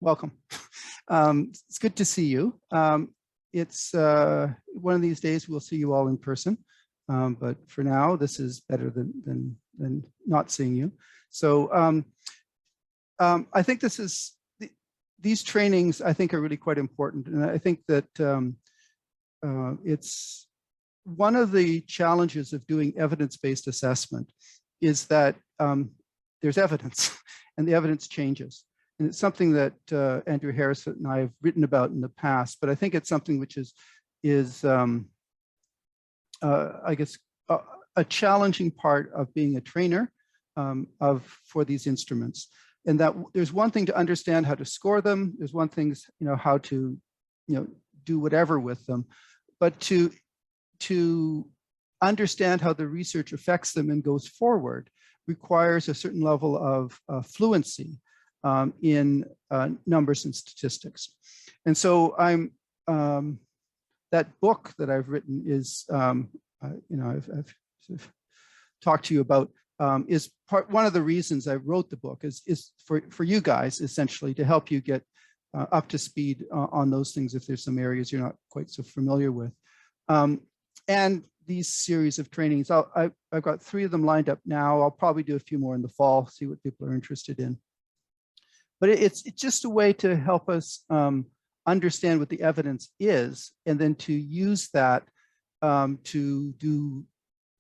Welcome. It's good to see you. It's one of these days we'll see you all in person, but for now this is better than not seeing you. So I think these trainings I think are really quite important, and I think that it's one of the challenges of doing evidence-based assessment is that there's evidence and the evidence changes. And it's something that Andrew Harris and I have written about in the past, but I think it's something which is I guess, a challenging part of being a trainer for these instruments. And that there's one thing to understand how to score them. There's one thing, how to, do whatever with them, but to understand how the research affects them and goes forward requires a certain level of fluency in numbers and statistics. And so that book that I've written is, I've sort of talked to you about, is one of the reasons I wrote the book is for you guys, essentially, to help you get up to speed on those things if there's some areas you're not quite so familiar with. And these series of trainings, I've got 3 of them lined up now. I'll probably do a few more in the fall, see what people are interested in. But it's just a way to help us understand what the evidence is, and then to use that to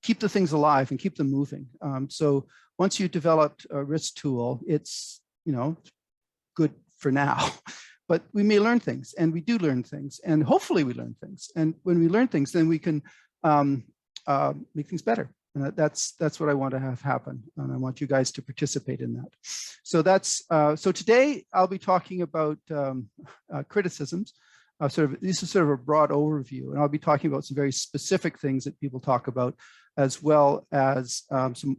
keep the things alive and keep them moving. So once you developed a risk tool, it's good for now, but we may learn things, and we do learn things, and hopefully we learn things. And when we learn things, then we can make things better. And that's what I want to have happen, and I want you guys to participate in that. So so today I'll be talking about criticisms. This is sort of a broad overview, and I'll be talking about some very specific things that people talk about, as well as some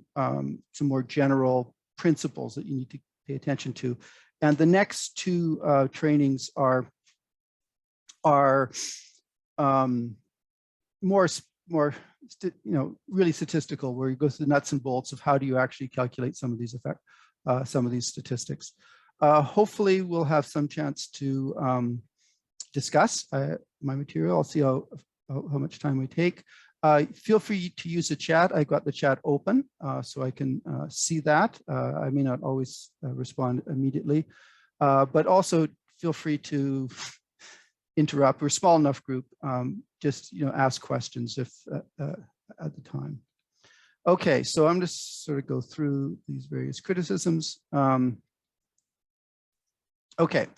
more general principles that you need to pay attention to. And the next 2 trainings are more really statistical, where you go through the nuts and bolts of how do you actually calculate some of these statistics. Hopefully we'll have some chance to discuss my material. I'll see how much time we take. Feel free to use the chat. I got the chat open so I can see that. I may not always respond immediately, but also feel free to interrupt. We're a small enough group. Just ask questions if at the time. Okay, so I'm just sort of go through these various criticisms. Okay,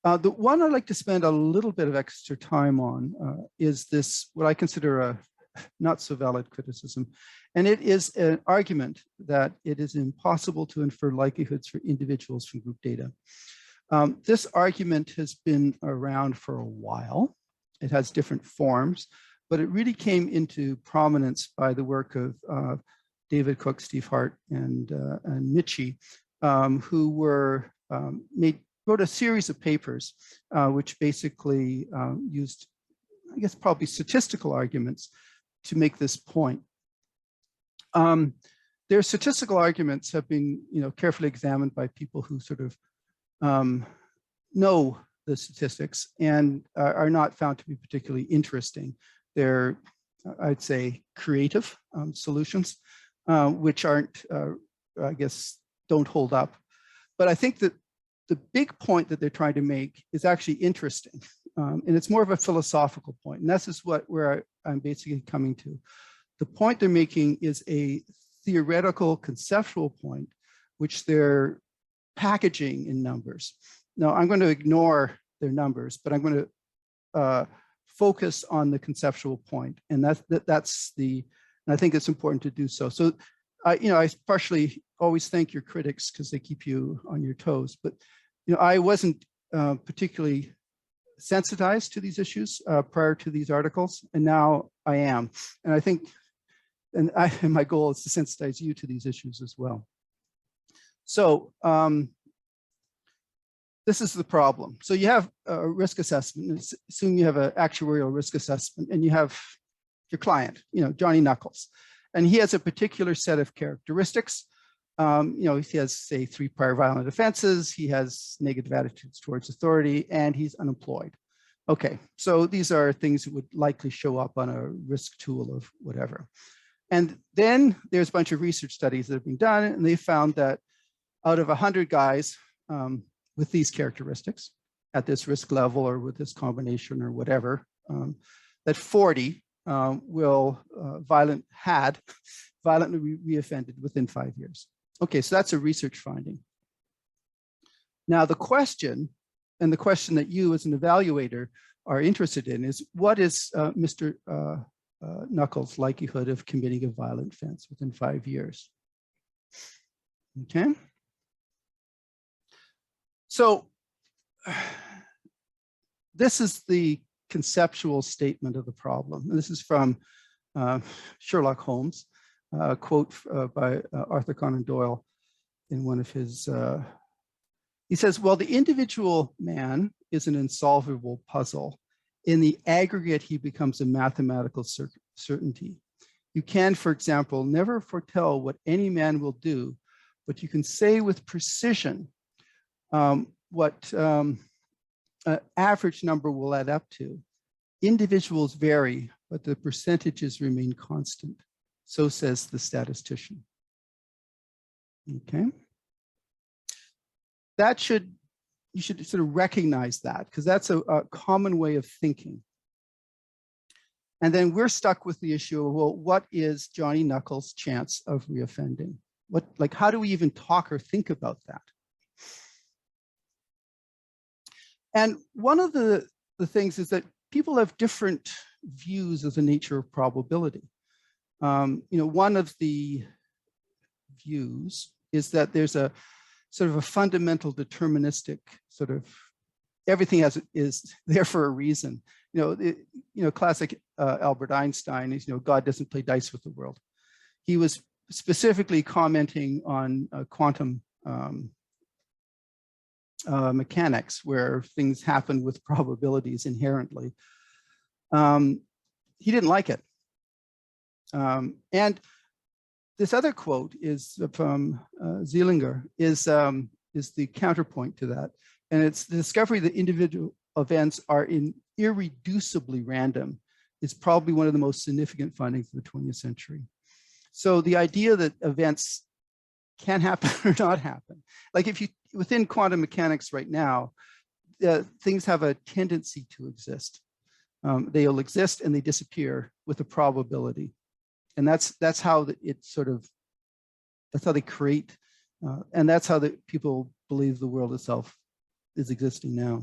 the one I'd like to spend a little bit of extra time on is this, what I consider a not so valid criticism, and it is an argument that it is impossible to infer likelihoods for individuals from group data. This argument has been around for a while. It has different forms, but it really came into prominence by the work of David Cook, Steve Hart, and Michie, who wrote a series of papers which basically used, I guess, probably statistical arguments to make this point. Their statistical arguments have been, carefully examined by people who sort of know the statistics and are not found to be particularly interesting. They're, I'd say, creative solutions, which aren't, I guess, don't hold up. But I think that the big point that they're trying to make is actually interesting. And it's more of a philosophical point. And this is where I'm basically coming to. The point they're making is a theoretical, conceptual point, which they're packaging in numbers. Now, I'm going to ignore their numbers, but I'm going to focus on the conceptual point, and and I think it's important to do so. So, I partially always thank your critics because they keep you on your toes, but I wasn't particularly sensitized to these issues prior to these articles, and now I am. And I think, and my goal is to sensitize you to these issues as well. So this is the problem. So you have a risk assessment. Assume you have an actuarial risk assessment, and you have your client, Johnny Knuckles, and he has a particular set of characteristics. He has, say, 3 prior violent offenses, he has negative attitudes towards authority, and he's unemployed. Okay, so these are things that would likely show up on a risk tool of whatever. And then there's a bunch of research studies that have been done, and they found that out of 100 guys with these characteristics at this risk level or with this combination or whatever, that 40 will violently reoffended within 5 years. Okay, so that's a research finding. Now the question, and the question that you as an evaluator are interested in, is what is Mr. Knuckles' likelihood of committing a violent offense within 5 years? Okay. So this is the conceptual statement of the problem. And this is from Sherlock Holmes, a quote by Arthur Conan Doyle in one of his, he says, well, the individual man is an insolvable puzzle. In the aggregate, he becomes a mathematical certainty. You can, for example, never foretell what any man will do, but you can say with precision what average number will add up to. Individuals vary, but the percentages remain constant. So says the statistician. Okay. You should sort of recognize that, because that's a common way of thinking. And then we're stuck with the issue of, well, what is Johnny Knuckles' chance of reoffending? How do we even talk or think about that? And one of the things is that people have different views of the nature of probability. One of the views is that there's a sort of a fundamental deterministic sort of everything is there for a reason. Classic Albert Einstein is, God doesn't play dice with the world. He was specifically commenting on quantum mechanics, where things happen with probabilities inherently. He didn't like it. And this other quote is from Zeilinger, is the counterpoint to that. And it's the discovery that individual events are irreducibly random is probably one of the most significant findings of the 20th century. So the idea that events can happen or not happen, like if you, within quantum mechanics right now, things have a tendency to exist. They'll exist and they disappear with a probability. And that's how that's how they create, and that's how people believe the world itself is existing now.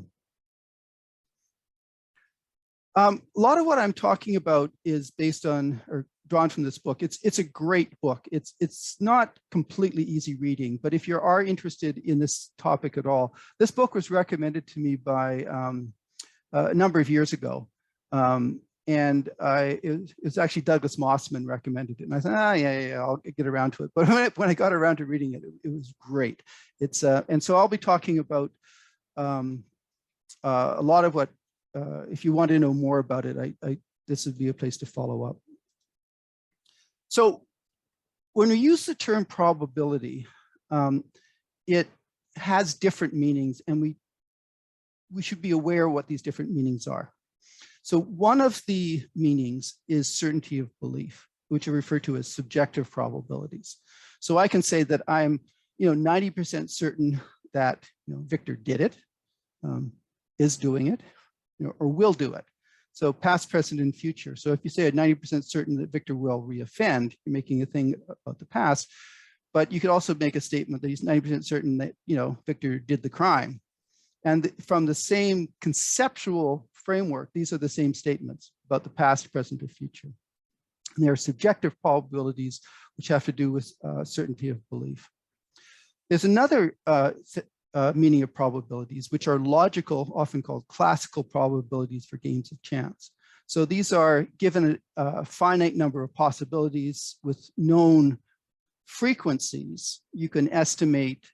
A lot of what I'm talking about is based on or drawn from this book. It's a great book. It's not completely easy reading, but if you are interested in this topic at all, this book was recommended to me by a number of years ago. And it was actually Douglas Mossman recommended it. And I said, yeah, I'll get around to it. But when I got around to reading it, it was great. And so I'll be talking about a lot of what, if you want to know more about it, this would be a place to follow up. So when we use the term probability, it has different meanings, and we should be aware of what these different meanings are. So one of the meanings is certainty of belief, which are referred to as subjective probabilities. So I can say that I'm 90% certain that Victor did it, is doing it, or will do it. So past, present, and future. So if you say I'm 90% certain that Victor will reoffend, you're making a thing about the past. But you could also make a statement that he's 90% certain that Victor did the crime. And from the same conceptual framework, these are the same statements about the past, present, or future. And there are subjective probabilities which have to do with certainty of belief. There's another meaning of probabilities, which are logical, often called classical probabilities for games of chance. So these are given a finite number of possibilities with known frequencies, you can estimate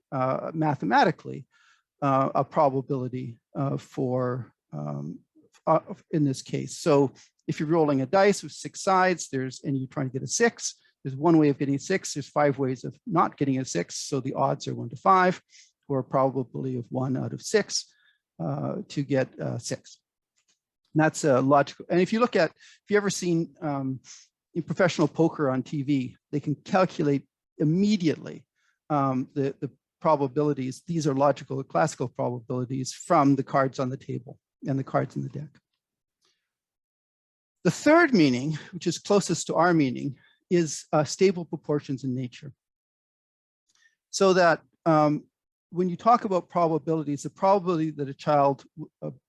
mathematically a probability for in this case. So if you're rolling a dice with 6 sides, and you're trying to get a 6, there's one way of getting a 6. There's 5 ways of not getting a 6. So the odds are 1 to 5, or a probability of 1 out of 6 to get 6. And that's logical. And if you look at, if you ever seen in professional poker on TV, they can calculate immediately the probabilities. These are logical, classical probabilities from the cards on the table and the cards in the deck. The third meaning, which is closest to our meaning, is stable proportions in nature. So that when you talk about probabilities, the probability that a child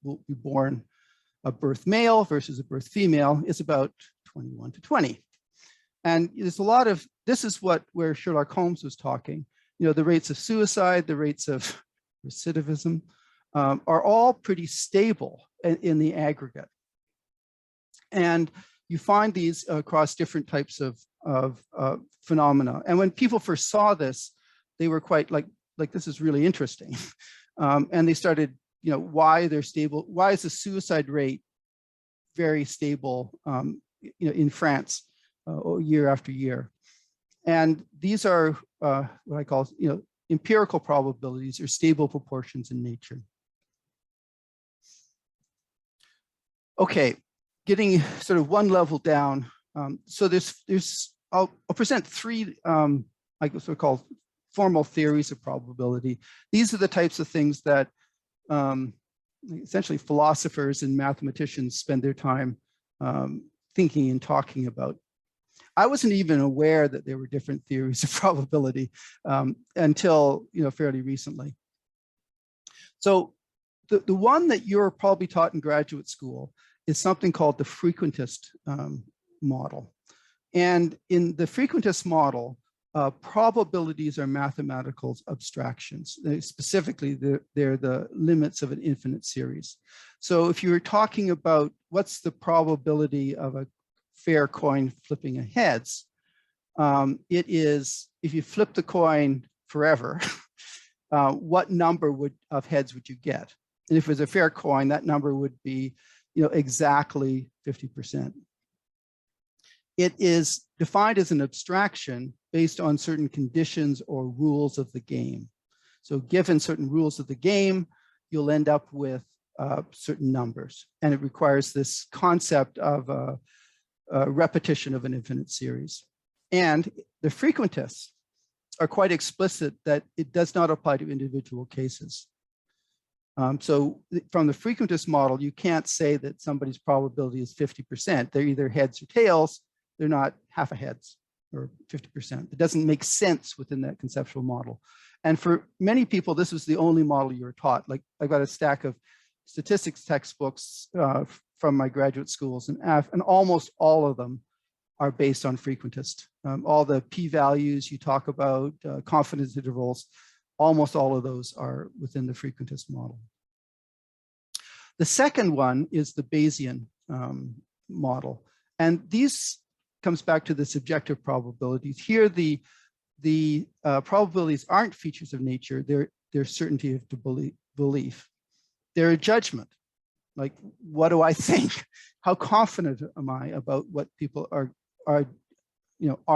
will be born a birth male versus a birth female is about 21 to 20. And there's a lot of, this is where Sherlock Holmes was talking, you know, the rates of suicide, the rates of recidivism are all pretty stable in the aggregate. And you find these across different types of phenomena. And when people first saw this, they were quite like this is really interesting. And they started, you know, why they're stable. Why is the suicide rate very stable, you know, in France year after year? And these are what I call, you know, empirical probabilities or stable proportions in nature. Okay, getting sort of one level down. So I'll present 3 like what's called formal theories of probability. These are the types of things that essentially philosophers and mathematicians spend their time thinking and talking about. I wasn't even aware that there were different theories of probability until, you know, fairly recently. So the one that you're probably taught in graduate school is something called the frequentist model. And in the frequentist model, probabilities are mathematical abstractions. Specifically, they're the limits of an infinite series. So if you were talking about what's the probability of a fair coin flipping a heads, it is, if you flip the coin forever, what number of heads would you get? And if it was a fair coin, that number would be, you know, exactly 50%. It is defined as an abstraction based on certain conditions or rules of the game. So given certain rules of the game, you'll end up with certain numbers. And it requires this concept of a repetition of an infinite series. And the frequentists are quite explicit that it does not apply to individual cases. So from the frequentist model, you can't say that somebody's probability is 50%. They're either heads or tails. They're not half a heads or 50%. It doesn't make sense within that conceptual model. And for many people, this was the only model you were taught. Like I got a stack of statistics textbooks from my graduate schools, and almost all of them are based on frequentist. All the p-values you talk about, confidence intervals, almost all of those are within the frequentist model. The second one is the Bayesian model. And these comes back to the subjective probabilities. Here, the probabilities aren't features of nature. They're certainty of belief. They're a judgment. Like, what do I think? How confident am I about what people are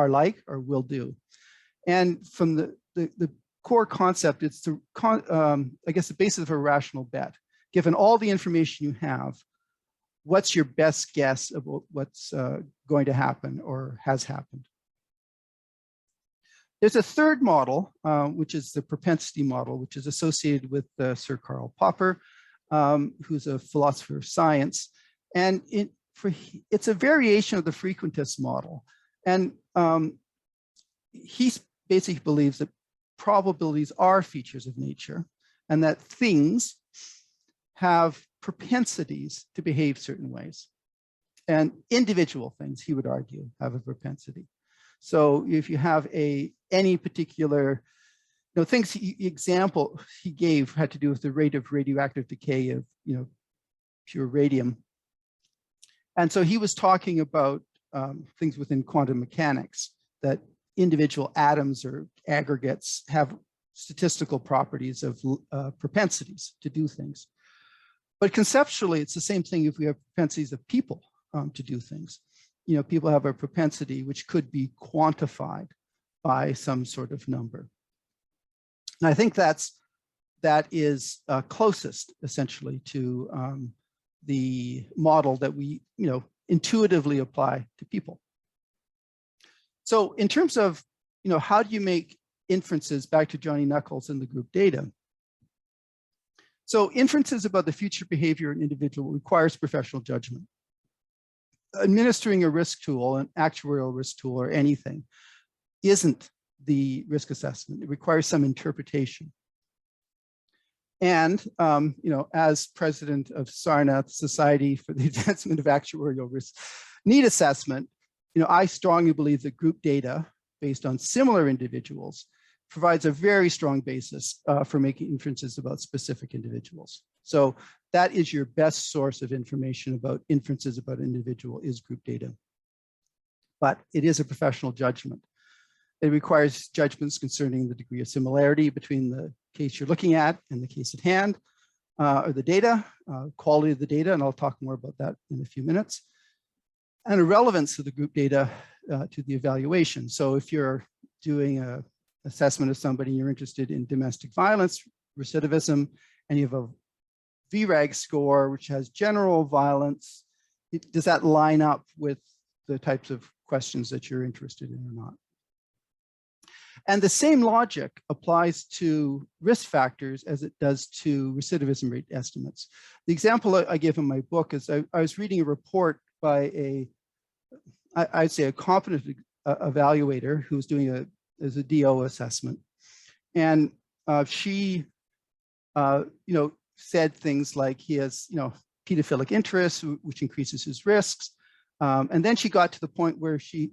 like or will do? And from the core concept, it's I guess the basis of a rational bet. Given all the information you have, what's your best guess about what's going to happen or has happened? There's a third model, which is the propensity model, which is associated with Sir Karl Popper, who's a philosopher of science. And it's a variation of the frequentist model. And he basically believes that probabilities are features of nature and that things have propensities to behave certain ways. And individual things, he would argue, have a propensity. So if you have any particular, things, example he gave had to do with the rate of radioactive decay of, pure radium. And so he was talking about things within quantum mechanics, that individual atoms or aggregates have statistical properties of propensities to do things. But conceptually, it's the same thing if we have propensities of people to do things. people have a propensity which could be quantified by some sort of number. And I think that is closest essentially to the model that we intuitively apply to people. So in terms of how do you make inferences, back to Johnny Knuckles and the group data. So inferences about the future behavior of an individual requires professional judgment. Administering a risk tool, an actuarial risk tool or anything, isn't the risk assessment. It requires some interpretation. And as president of Sarnath, Society for the Advancement of Actuarial Risk Need Assessment, I strongly believe that group data based on similar individuals provides a very strong basis for making inferences about specific individuals. So that is your best source of information about inferences about an individual, is group data. But it is a professional judgment. It requires judgments concerning the degree of similarity between the case you're looking at and the case at hand, or the data, quality of the data, and I'll talk more about that in a few minutes, and a relevance of the group data to the evaluation. So if you're doing an assessment of somebody, you're interested in domestic violence, recidivism, and you have a VRAG score, which has general violence, does that line up with the types of questions that you're interested in or not? And the same logic applies to risk factors as it does to recidivism rate estimates. The example I give in my book is I was reading a report by I'd say a competent evaluator who was doing a DO assessment. And she, said things like he has, pedophilic interests, which increases his risks. And then she got to the point where she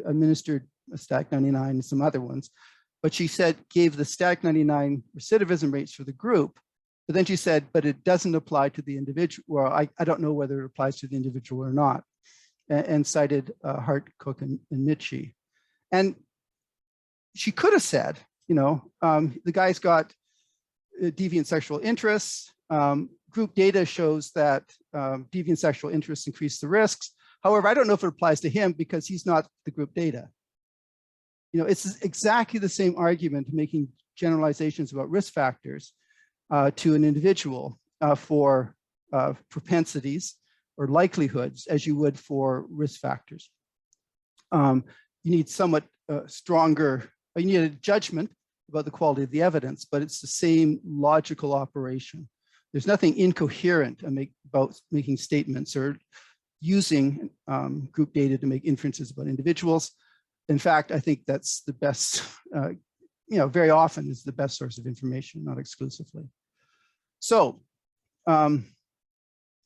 administered a stack 99 and some other ones, but she said, gave the stack 99 recidivism rates for the group, but then she said, but it doesn't apply to the individual. Well, I don't know whether it applies to the individual or not, and cited Hart, Cook, and Mitchie. And she could have said, the guy's got deviant sexual interests. Group data shows that deviant sexual interests increase the risks. However, I don't know if it applies to him because he's not the group data. It's exactly the same argument making generalizations about risk factors to an individual for propensities or likelihoods as you would for risk factors. You need somewhat stronger, you need a judgment about the quality of the evidence, but it's the same logical operation. There's nothing incoherent about making statements or using group data to make inferences about individuals. In fact, I think that's the best, very often is the best source of information, not exclusively. So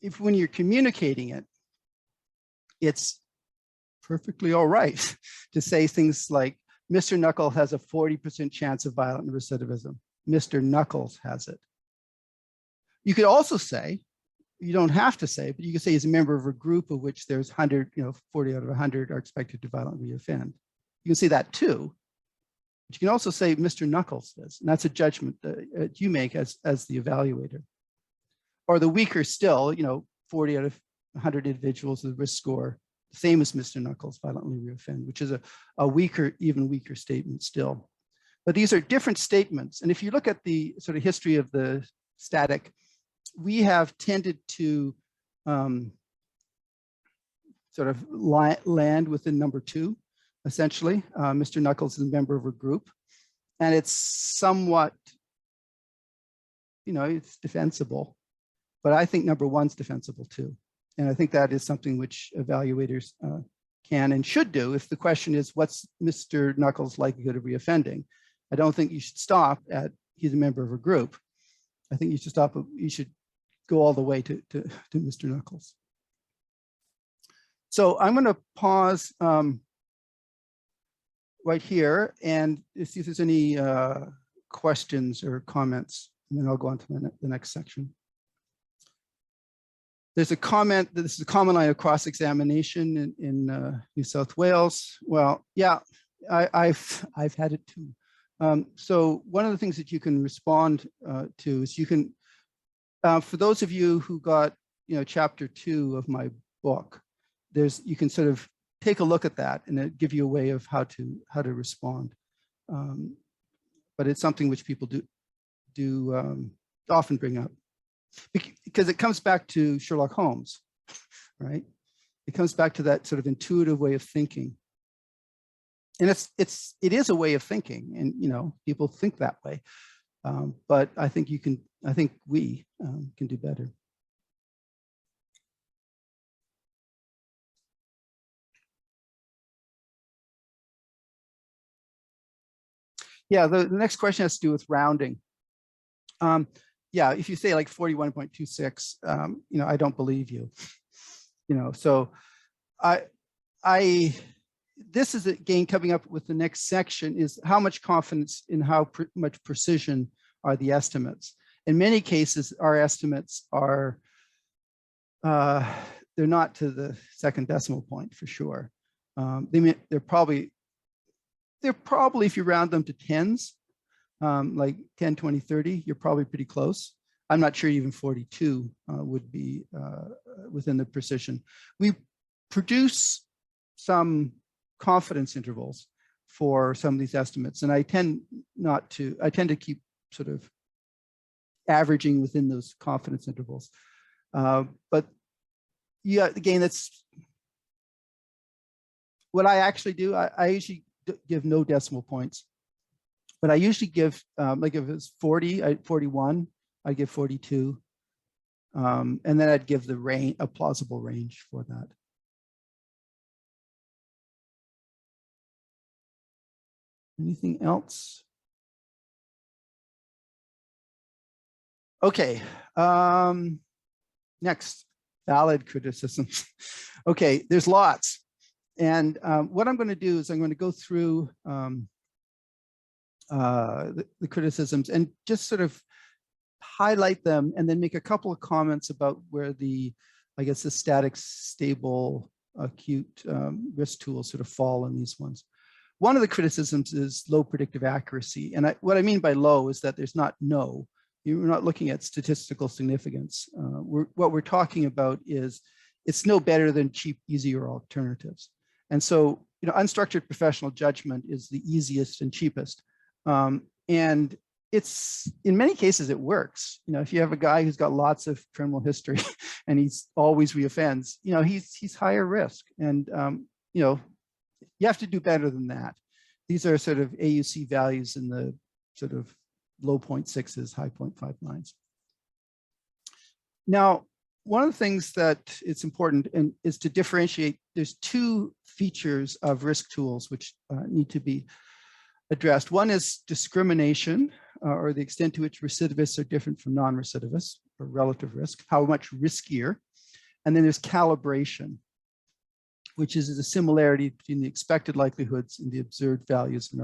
if when you're communicating it, it's perfectly all right to say things like, Mr. Knuckles has a 40% chance of violent recidivism. Mr. Knuckles has it. You could also say, you don't have to say, but you could say he's a member of a group of which there's 100, 40 out of 100 are expected to violently offend. You can say that too. But you can also say Mr. Knuckles does, and that's a judgment that you make as the evaluator. Or the weaker still, 40 out of 100 individuals with a risk score, the same as Mr. Knuckles, violently reoffend, which is a weaker, even weaker statement still. But these are different statements. And if you look at the sort of history of the static, we have tended to sort of land within number 2, essentially. Mr. Knuckles is a member of a group, and it's somewhat, it's defensible, but I think number 1's defensible too. And I think that is something which evaluators can and should do. If the question is, what's Mr. Knuckles' likelihood of reoffending? I don't think you should stop at he's a member of a group. I think you should stop, you should go all the way to Mr. Knuckles. So I'm going to pause right here and see if there's any questions or comments, and then I'll go on to the next section. There's a comment that this is a common line of cross-examination in New South Wales. Well, yeah, I've had it too. So one of the things that you can respond to is you can, for those of you who got chapter 2 of my book, you can sort of take a look at that and it'll give you a way of how to respond. But it's something which people do often bring up, because it comes back to Sherlock Holmes, right? It comes back to that sort of intuitive way of thinking. And it is a way of thinking, and you know, people think that way. But I think we can do better. Yeah, the next question has to do with rounding. Yeah, if you say like 41.26, you know, I don't believe you. You know, so this is again coming up with the next section, is how much confidence in how much precision are the estimates. In many cases, our estimates are they're not to the second decimal point for sure. They're probably, if you round them to tens, like 10, 20, 30, you're probably pretty close. I'm not sure even 42 would be within the precision. We produce some confidence intervals for some of these estimates, and I tend to keep sort of averaging within those confidence intervals. But yeah, again, that's what I actually do. I usually give no decimal points, but I usually give, like if it's 41, I give 42. And then I'd give the range, a plausible range for that. Anything else? Okay. Next, valid criticisms. Okay, there's lots. And what I'm going to do is I'm going to go through the criticisms and just sort of highlight them, and then make a couple of comments about where the static, stable, acute risk tools sort of fall in these ones. One of the criticisms is low predictive accuracy. And what I mean by low is that there's not no. You're not looking at statistical significance. What we're talking about is it's no better than cheap, easier alternatives. And so, you know, unstructured professional judgment is the easiest and cheapest. And it's, in many cases, it works. You know, if you have a guy who's got lots of criminal history and he's always reoffends, you know, he's higher risk. And, you know, you have to do better than that. These are sort of AUC values in the sort of low 0.6s, high 0.59s. Now, one of the things that it's important is to differentiate. There's two features of risk tools which need to be addressed. One is discrimination, or the extent to which recidivists are different from non-recidivists, or relative risk, how much riskier. And then there's calibration, which is the similarity between the expected likelihoods and the observed values in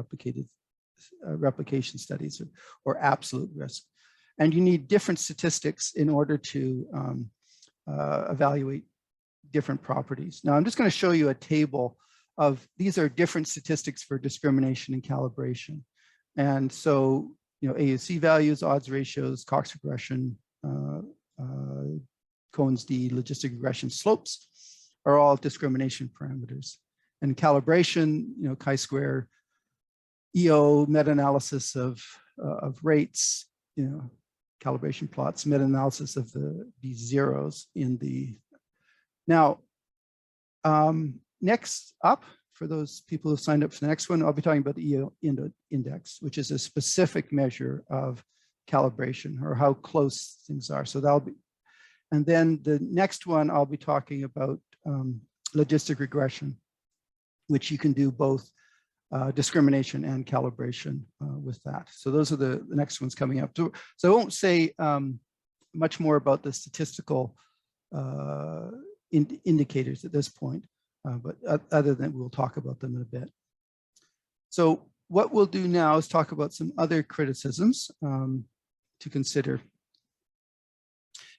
replication studies, or absolute risk. And you need different statistics in order to evaluate different properties. Now, I'm just going to show you a table of, these are different statistics for discrimination and calibration. And so, you know, AUC values, odds ratios, Cox regression, Cohen's d, logistic regression slopes are all discrimination parameters. And calibration, you know, chi-square, EO, meta-analysis of rates, you know, calibration plots, meta-analysis of these zeros in the. Now, next up, for those people who signed up for the next one, I'll be talking about the EO index, which is a specific measure of calibration, or how close things are. So that'll be, and then the next one I'll be talking about logistic regression, which you can do both discrimination and calibration with that. So those are the next ones coming up. So I won't say much more about the statistical indicators at this point, but other than we'll talk about them in a bit. So what we'll do now is talk about some other criticisms to consider.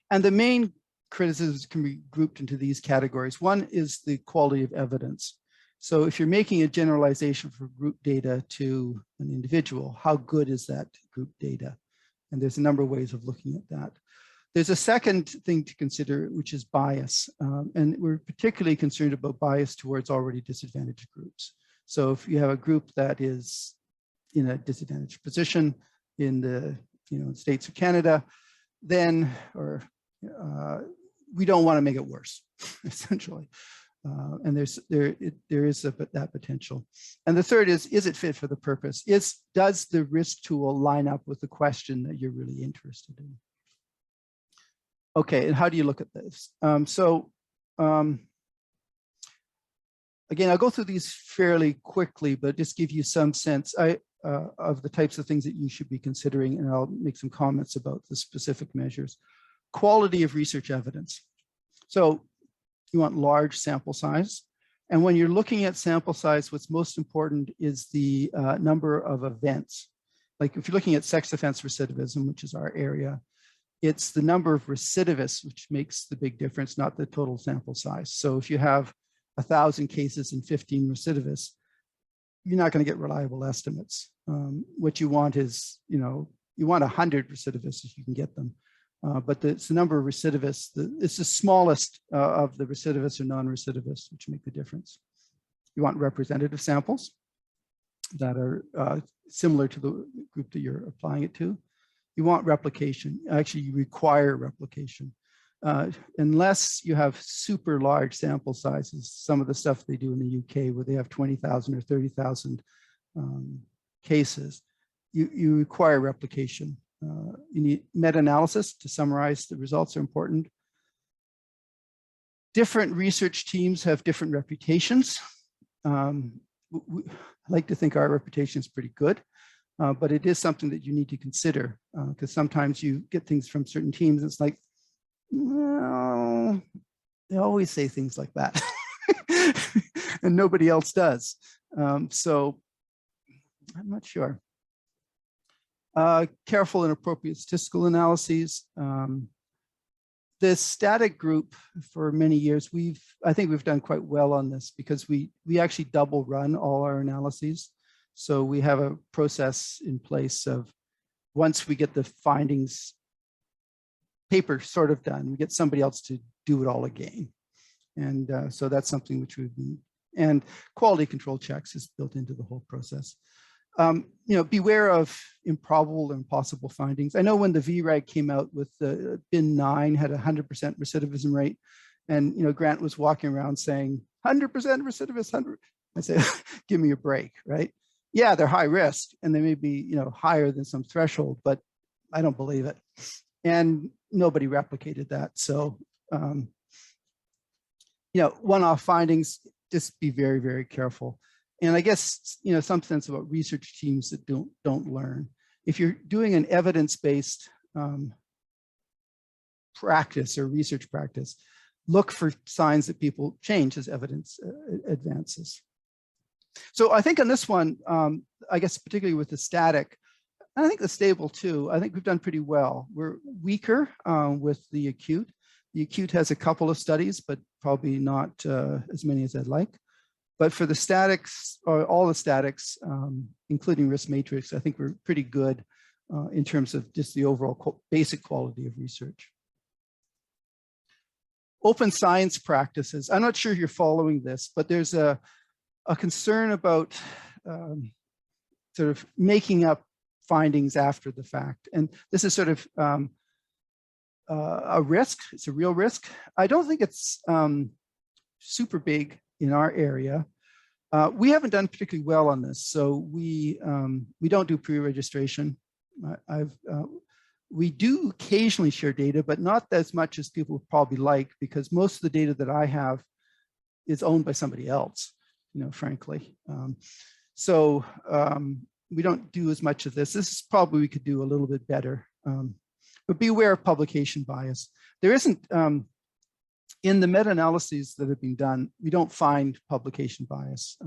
And the main criticisms can be grouped into these categories. One is the quality of evidence. So if you're making a generalization for group data to an individual, how good is that group data? And there's a number of ways of looking at that. There's a second thing to consider, which is bias. And we're particularly concerned about bias towards already disadvantaged groups. So if you have a group that is in a disadvantaged position in the States or Canada, then we don't want to make it worse, essentially. And there is that potential. And the third is it fit for the purpose? Does the risk tool line up with the question that you're really interested in? Okay, and how do you look at this? Again, I'll go through these fairly quickly, but just give you some sense of the types of things that you should be considering, and I'll make some comments about the specific measures. Quality of research evidence. So you want large sample size. And when you're looking at sample size, what's most important is the number of events. Like if you're looking at sex offense recidivism, which is our area, it's the number of recidivists which makes the big difference, not the total sample size. So if you have 1,000 cases and 15 recidivists, you're not going to get reliable estimates. What you want is, you want 100 recidivists if you can get them. But it's the number of recidivists, it's the smallest of the recidivists or non-recidivists which make the difference. You want representative samples that are similar to the group that you're applying it to. You want replication. Actually, you require replication. Unless you have super large sample sizes, some of the stuff they do in the UK where they have 20,000 or 30,000 cases, you require replication. You need meta-analysis to summarize the results are important. Different research teams have different reputations. I like to think our reputation is pretty good, but it is something that you need to consider because sometimes you get things from certain teams. It's like, well, they always say things like that and nobody else does. So I'm not sure. Careful and appropriate statistical analyses. The static group for many years, I think we've done quite well on this because we actually double run all our analyses. So we have a process in place of once we get the findings paper sort of done, we get somebody else to do it all again. And so that's something which we've been, and quality control checks is built into the whole process. Beware of improbable and impossible findings. I know when the VRAG came out with the bin 9 had a 100% recidivism rate, and Grant was walking around saying 100% recidivist, 100. I say, give me a break, right? Yeah, they're high risk, and they may be higher than some threshold, but I don't believe it. And nobody replicated that. So, one-off findings, just be very, very careful. And I guess, some sense about research teams that don't learn. If you're doing an evidence-based practice or research practice, look for signs that people change as evidence advances. So I think on this one, I guess particularly with the static, I think the stable too, I think we've done pretty well. We're weaker with the acute. The acute has a couple of studies, but probably not as many as I'd like. But for the statics, or all the statics, including risk matrix, I think we're pretty good in terms of just the overall basic quality of research. Open science practices. I'm not sure if you're following this, but there's a concern about sort of making up findings after the fact. And this is sort of a risk. It's a real risk. I don't think it's super big in our area. We haven't done particularly well on this, so we don't do pre-registration. We do occasionally share data, but not as much as people would probably like, because most of the data that I have is owned by somebody else, frankly. So we don't do as much of this. This is probably we could do a little bit better, but beware of publication bias. There isn't, in the meta-analyses that have been done, we don't find publication bias,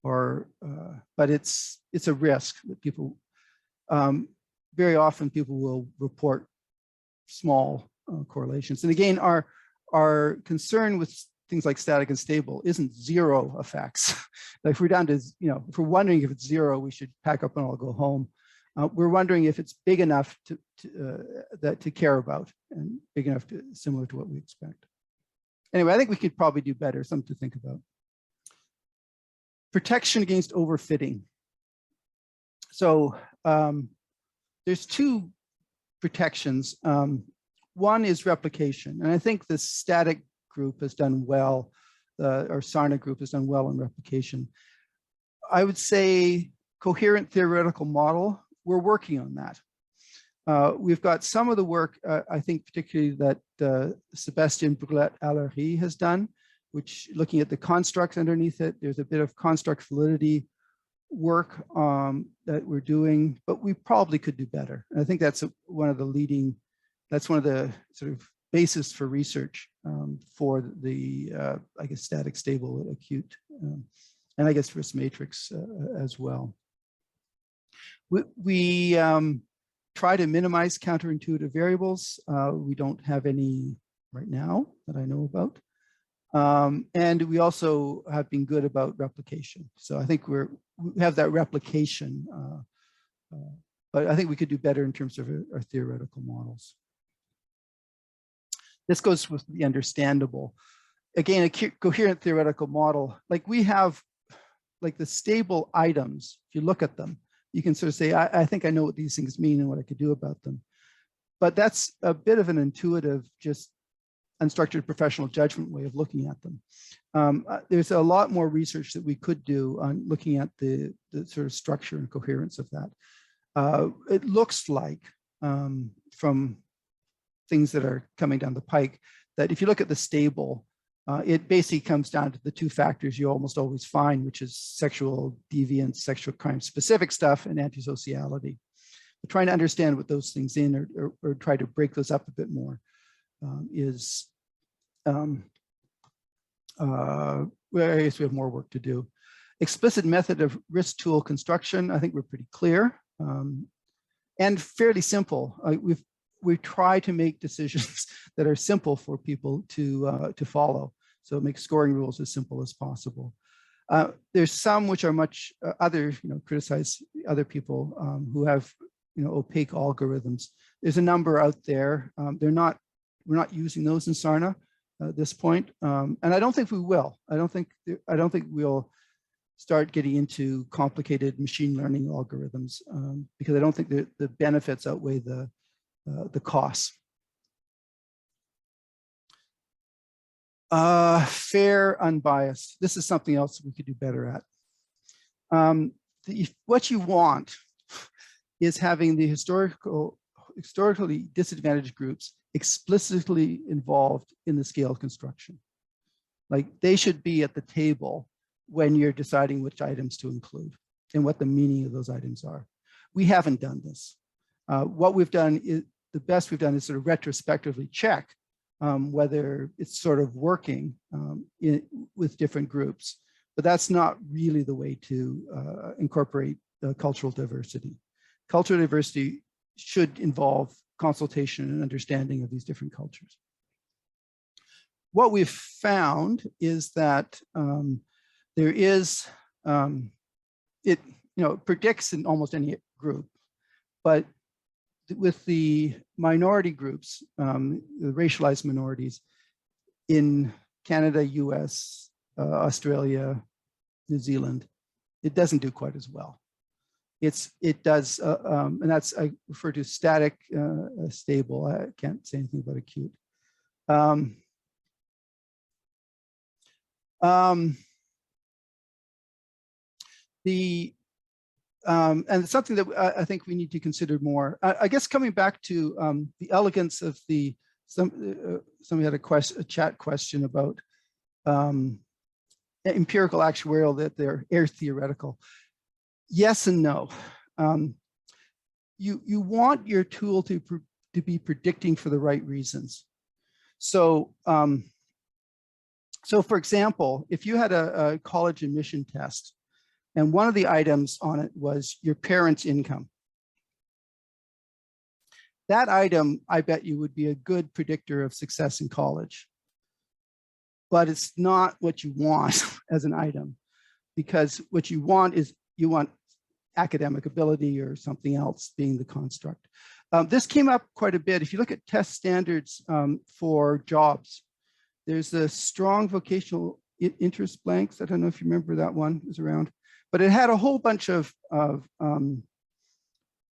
but it's a risk that people, very often people will report small correlations. And again, our concern with things like static and stable isn't zero effects. Like if we're down to, if we're wondering if it's zero, we should pack up and all go home. We're wondering if it's big enough to care about and big enough similar to what we expect. Anyway, I think we could probably do better, something to think about. Protection against overfitting. So there's two protections. One is replication, and I think the static group has done well, or Sarna group has done well in replication. I would say coherent theoretical model, we're working on that. We've got some of the work, I think particularly that Sébastien Brulette-Allery has done, which looking at the constructs underneath it, there's a bit of construct validity work that we're doing, but we probably could do better. And I think that's one of the sort of basis for research for the, I guess, static stable acute, and I guess risk matrix as well. We try to minimize counterintuitive variables. We don't have any right now that I know about. And we also have been good about replication. So I think we have that replication, but I think we could do better in terms of our theoretical models. This goes with the understandable. Again, a coherent theoretical model, like we have, like the stable items, if you look at them, you can sort of say, I think I know what these things mean and what I could do about them. But that's a bit of an intuitive, just unstructured professional judgment way of looking at them. There's a lot more research that we could do on looking at the sort of structure and coherence of that. It looks like from things that are coming down the pike, that if you look at the stable, it basically comes down to the two factors you almost always find, which is sexual deviance, sexual crime specific stuff, and antisociality. But trying to understand what those things in or try to break those up a bit more is, well, I guess we have more work to do. Explicit method of risk tool construction, I think we're pretty clear and fairly simple. We try to make decisions that are simple for people to follow. So make scoring rules as simple as possible. There's some which are much other, criticize other people who have, opaque algorithms. There's a number out there. We're not using those in Sarna at this point, and I don't think we will. I don't think we'll start getting into complicated machine learning algorithms because I don't think the benefits outweigh the costs. Fair, unbiased. This is something else we could do better at. What you want is having the historically disadvantaged groups explicitly involved in the scale construction. Like they should be at the table when you're deciding which items to include and what the meaning of those items are. We haven't done this. What we've done is, the best we've done is sort of retrospectively check whether it's sort of working with different groups, but that's not really the way to incorporate cultural diversity. Cultural diversity should involve consultation and understanding of these different cultures. What we've found is that there is, it predicts in almost any group, but with the minority groups, the racialized minorities in Canada, US, Australia, New Zealand, it doesn't do quite as well. It does, and that's, I refer to static, stable. I can't say anything about acute. And it's something that I think we need to consider more. I guess coming back to the elegance of the, somebody had a chat question about empirical actuarial, that they're air theoretical. Yes and no. You want your tool to be predicting for the right reasons. So, so for example, if you had a college admission test, and one of the items on it was your parents' income. That item, I bet you, would be a good predictor of success in college. But it's not what you want as an item, because what you want is you want academic ability or something else being the construct. This came up quite a bit. If you look at test standards for jobs, there's the strong vocational interest blanks. I don't know if you remember that one was around, but it had a whole bunch of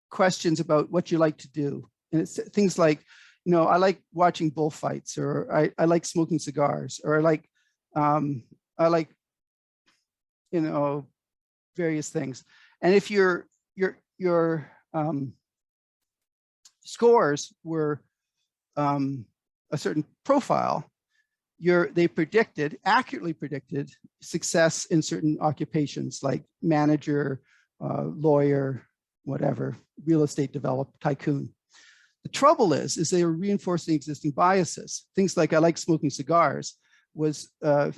questions about what you like to do. And it's things like, you know, I like watching bullfights, or I like smoking cigars, or I like, you know, various things. And if your scores were a certain profile, they accurately predicted success in certain occupations like manager, lawyer, whatever, real estate developer, tycoon. The trouble is they are reinforcing existing biases. Things like I like smoking cigars was, you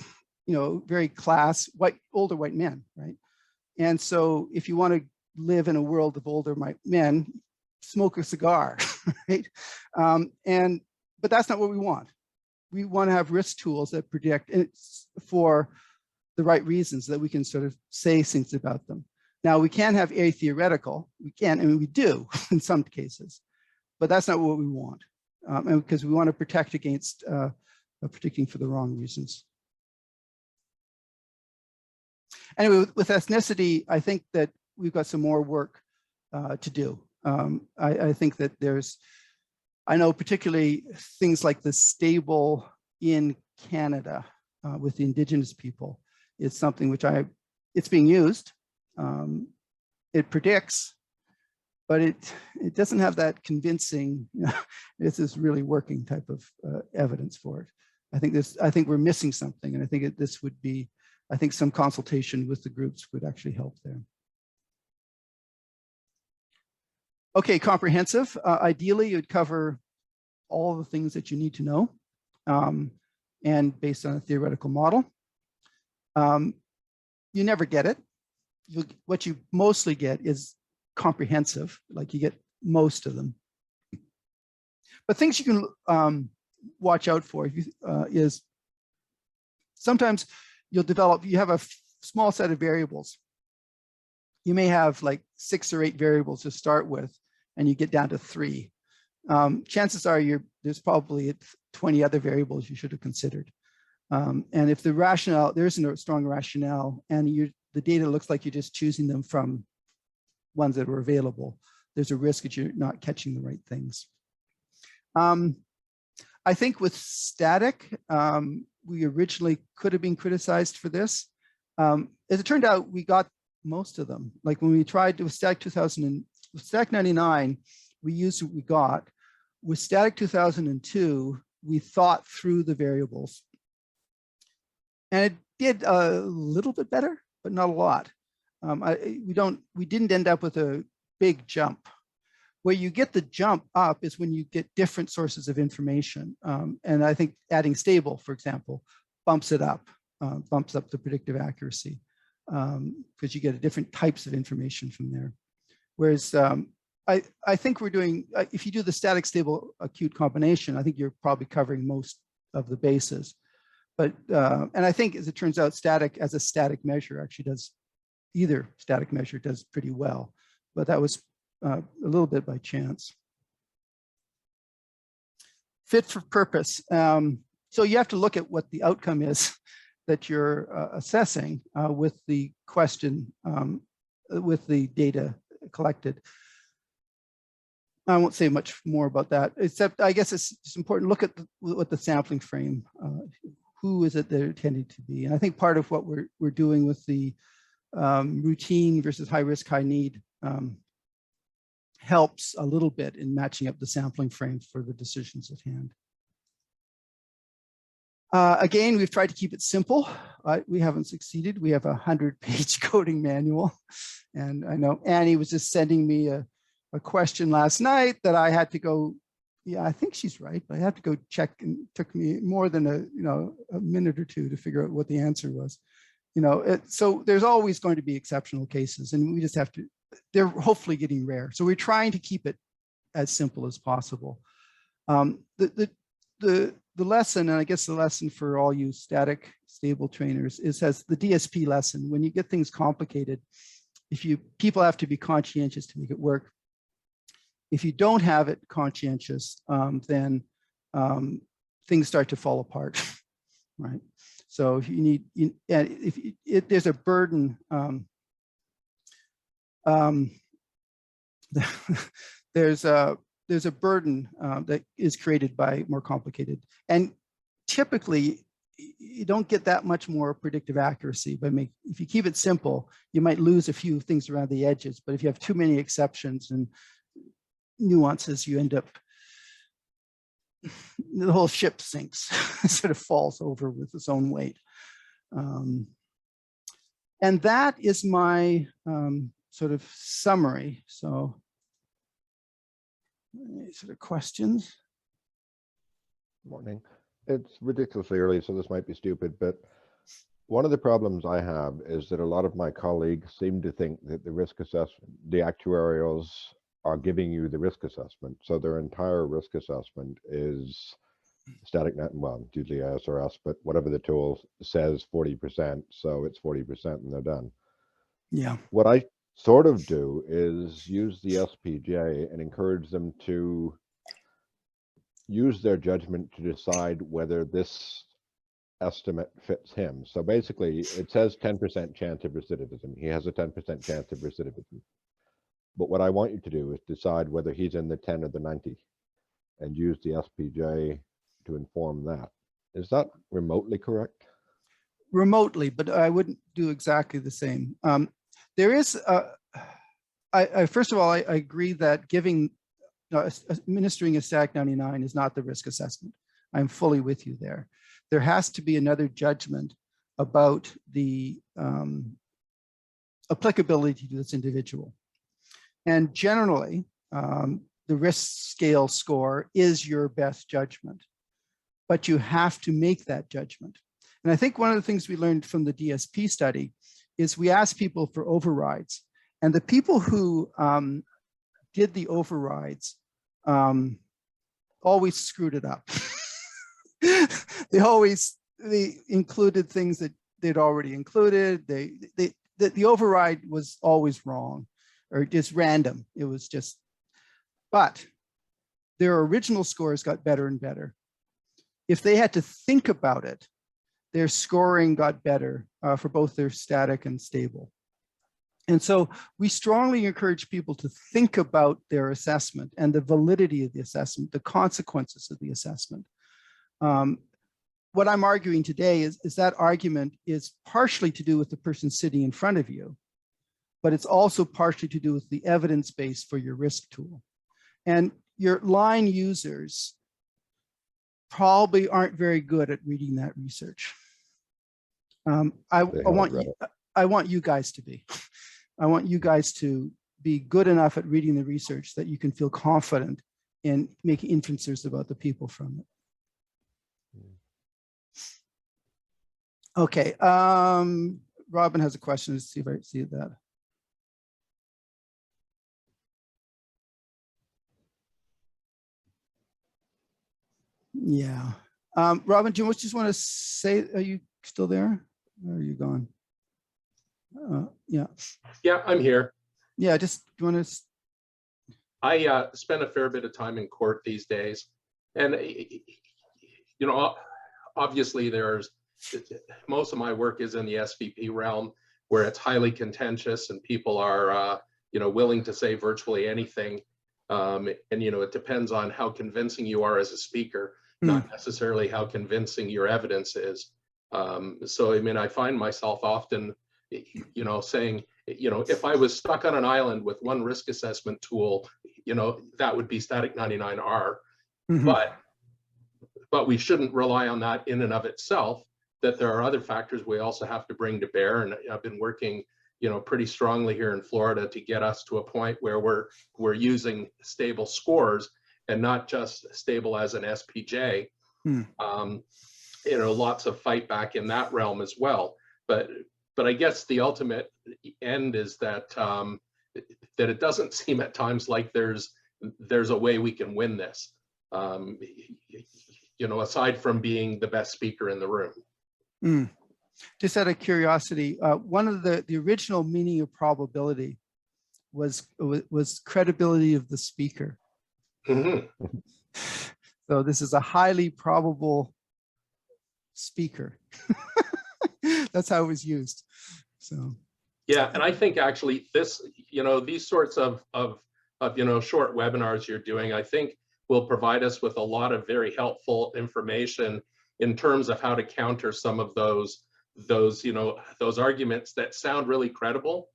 know, very class, older white men, right? And so if you want to live in a world of older white men, smoke a cigar, right? But that's not what we want. We want to have risk tools that predict, and it's for the right reasons, that we can sort of say things about them. Now, we can have a theoretical, we can, I mean, we do in some cases, but that's not what we want. And because we want to protect against predicting for the wrong reasons. Anyway, with ethnicity, I think that we've got some more work to do. I think that I know particularly things like the stable in Canada with the Indigenous people is something which it's being used. It predicts, but it doesn't have that convincing, you know, this is really working type of evidence for it. I think we're missing something, and I think this would be, I think some consultation with the groups would actually help there. Okay, comprehensive. Ideally, you'd cover all the things that you need to know, and based on a theoretical model. You never get it. What you mostly get is comprehensive, like you get most of them. But things you can watch out for is sometimes you have a small set of variables. You may have like 6 or 8 variables to start with, and you get down to 3. Chances are there's probably 20 other variables you should have considered. And if the rationale, there isn't a strong rationale, and the data looks like you're just choosing them from ones that are available, there's a risk that you're not catching the right things. I think with static, we originally could have been criticized for this. As it turned out, we got most of them. Like when we tried with static 2000 and with static 99, we used what we got. With static 2002, we thought through the variables. And it did a little bit better, but not a lot. We didn't end up with a big jump. Where you get the jump up is when you get different sources of information. And I think adding stable, for example, bumps it up, bumps up the predictive accuracy, because you get different types of information from there. Whereas I think we're doing, if you do the static stable acute combination, I think you're probably covering most of the bases. But, and I think as it turns out, static as a static measure actually does, either static measure does pretty well, but that was a little bit by chance. Fit for purpose. So you have to look at what the outcome is that you're assessing with the question, with the data collected. I won't say much more about that, except I guess it's important to look at what the sampling frame, who is it they're intended to be. And I think part of what we're doing with the routine versus high risk, high need helps a little bit in matching up the sampling frame for the decisions at hand. Again, we've tried to keep it simple. We haven't succeeded. We have a 100-page coding manual. And I know Annie was just sending me a question last night that I had to go, yeah, I think she's right, but I had to go check, and it took me more than a minute or two to figure out what the answer was. So there's always going to be exceptional cases, and we just have to, they're hopefully getting rare. So we're trying to keep it as simple as possible. The lesson, and I guess the lesson for all you static stable trainers, is as the DSP lesson. When you get things complicated, people have to be conscientious to make it work. If you don't have it conscientious, then things start to fall apart, right? So if you need, there's a burden. There's a burden that is created by more complicated, and typically you don't get that much more predictive accuracy by if you keep it simple, you might lose a few things around the edges, but if you have too many exceptions and nuances, you end up, the whole ship sinks, sort of falls over with its own weight. And that is my sort of summary. So any sort of questions? Morning. It's ridiculously early, so this might be stupid, but one of the problems I have is that a lot of my colleagues seem to think that the risk assessment, the actuarials are giving you the risk assessment. So their entire risk assessment is static net, well, usually ISRS, but whatever the tool says 40%, so it's 40% and they're done. Yeah. What I sort of do is use the SPJ and encourage them to use their judgment to decide whether this estimate fits him. So basically, it says 10% chance of recidivism. He has a 10% chance of recidivism. But what I want you to do is decide whether he's in the 10 or the 90 and use the SPJ to inform that. Is that remotely correct? Remotely, but I wouldn't do exactly the same. There is, first of all, I agree that administering a static 99 is not the risk assessment. I'm fully with you there. There has to be another judgment about the applicability to this individual. And generally, the risk scale score is your best judgment, but you have to make that judgment. And I think one of the things we learned from the DSP study is we asked people for overrides, and the people who did the overrides always screwed it up. They included things that they'd already included. The override was always wrong or just random. It was just, but their original scores got better and better. If they had to think about it, their scoring got better for both their static and stable. And so we strongly encourage people to think about their assessment and the validity of the assessment, the consequences of the assessment. What I'm arguing today is that argument is partially to do with the person sitting in front of you, but it's also partially to do with the evidence base for your risk tool. And your line users probably aren't very good at reading that research. I want you guys to be. I want you guys to be good enough at reading the research that you can feel confident in making inferences about the people from it. Okay, Robin has a question. Let's see if I see that. Yeah. Robin, do you just want to say, are you still there? Or are you gone? Yeah. Yeah, I'm here. Yeah, just do you want to? I spend a fair bit of time in court these days, and you know, obviously most of my work is in the SVP realm, where it's highly contentious and people are you know, willing to say virtually anything, and you know, it depends on how convincing you are as a speaker, not necessarily how convincing your evidence is. So I mean, I find myself often, you know, saying, you know, if I was stuck on an island with one risk assessment tool, you know, that would be static 99R. But we shouldn't rely on that in and of itself, that there are other factors we also have to bring to bear. And I've been working, you know, pretty strongly here in Florida to get us to a point where we're using stable scores and not just stable as an SPJ. You know, lots of fight back in that realm as well. But I guess the ultimate end is that that it doesn't seem at times like there's a way we can win this. You know, aside from being the best speaker in the room. Just out of curiosity, one of the original meaning of probability was credibility of the speaker. Mhm. So this is a highly probable speaker. That's how it was used. So Yeah, and I think actually this, these sorts of short webinars you're doing, I think will provide us with a lot of very helpful information in terms of how to counter some of those arguments that sound really credible,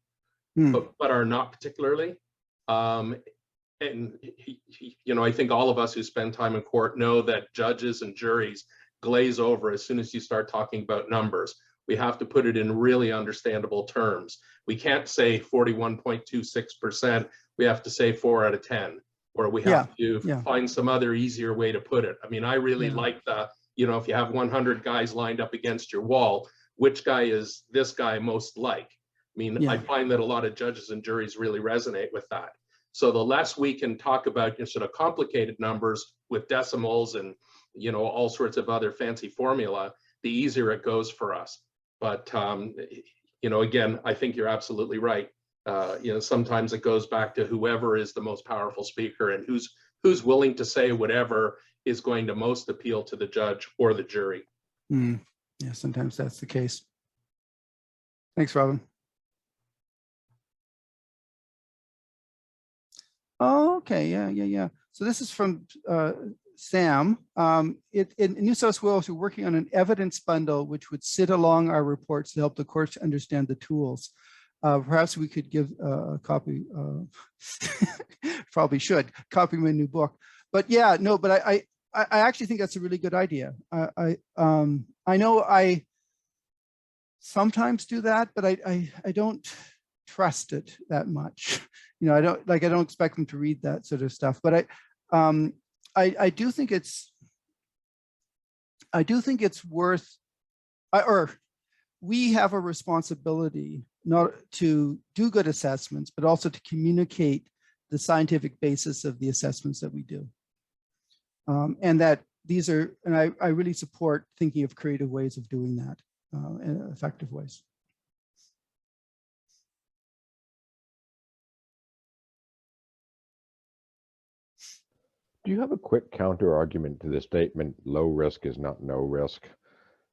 but are not particularly. And I think all of us who spend time in court know that judges and juries glaze over as soon as you start talking about numbers. We have to put it in really understandable terms. We can't say 41.26%. We have to say 4 out of 10, or we have to find some other easier way to put it. I mean, I really like the, if you have 100 guys lined up against your wall, which guy is this guy most like? I mean, I find that a lot of judges and juries really resonate with that. So the less we can talk about sort of complicated numbers with decimals and, all sorts of other fancy formula, the easier it goes for us. But, again, I think you're absolutely right. Sometimes it goes back to whoever is the most powerful speaker and who's willing to say whatever is going to most appeal to the judge or the jury. Yeah, sometimes that's the case. Thanks, Robin. Oh, okay, yeah. So this is from Sam. In New South Wales, we're working on an evidence bundle which would sit along our reports to help the courts understand the tools. Perhaps we could give a copy, probably should, copy my new book. But yeah, no, but I actually think that's a really good idea. I know I sometimes do that, but I don't trust it that much. I don't expect them to read that sort of stuff. But I do think it's worth, or we have a responsibility not to do good assessments, but also to communicate the scientific basis of the assessments that we do. And that these are, and I really support thinking of creative ways of doing that in effective ways. Do you have a quick counter argument to the statement, low risk is not no risk?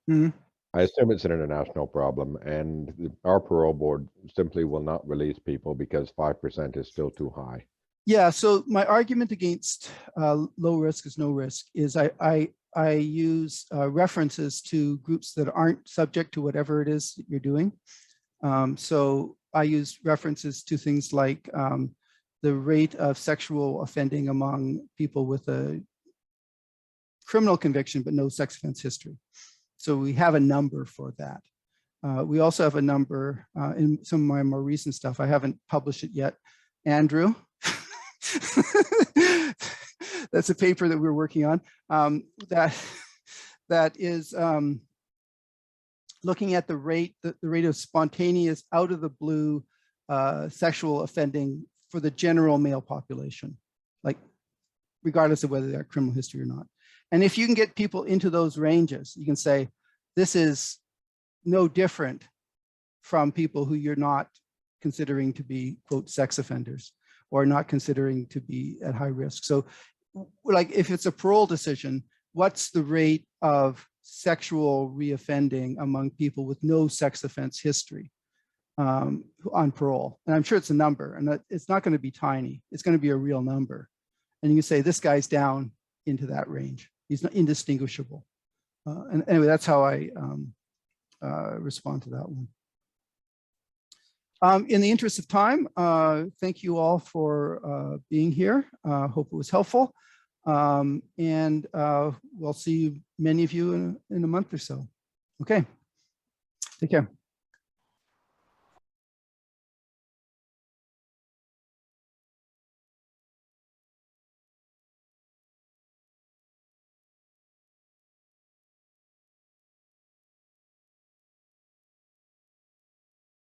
I assume it's an international problem, and our parole board simply will not release people because 5% is still too high. Yeah, so my argument against low risk is no risk is I use references to groups that aren't subject to whatever it is that you're doing. So I use references to things like the rate of sexual offending among people with a criminal conviction but no sex offense history. So we have a number for that. We also have a number in some of my more recent stuff. I haven't published it yet. Andrew, that's a paper that we're working on that is looking at the rate of spontaneous out of the blue sexual offending for the general male population, like regardless of whether they have criminal history or not. And if you can get people into those ranges, you can say, this is no different from people who you're not considering to be, quote, sex offenders or not considering to be at high risk. So like if it's a parole decision, what's the rate of sexual reoffending among people with no sex offense history on parole? And I'm sure it's a number, and that it's not going to be tiny. It's going to be a real number. And you can say this guy's down into that range. He's not indistinguishable. And anyway, that's how I respond to that one. In the interest of time, thank you all for being here. Hope it was helpful. And we'll see many of you in a month or so. Okay, take care.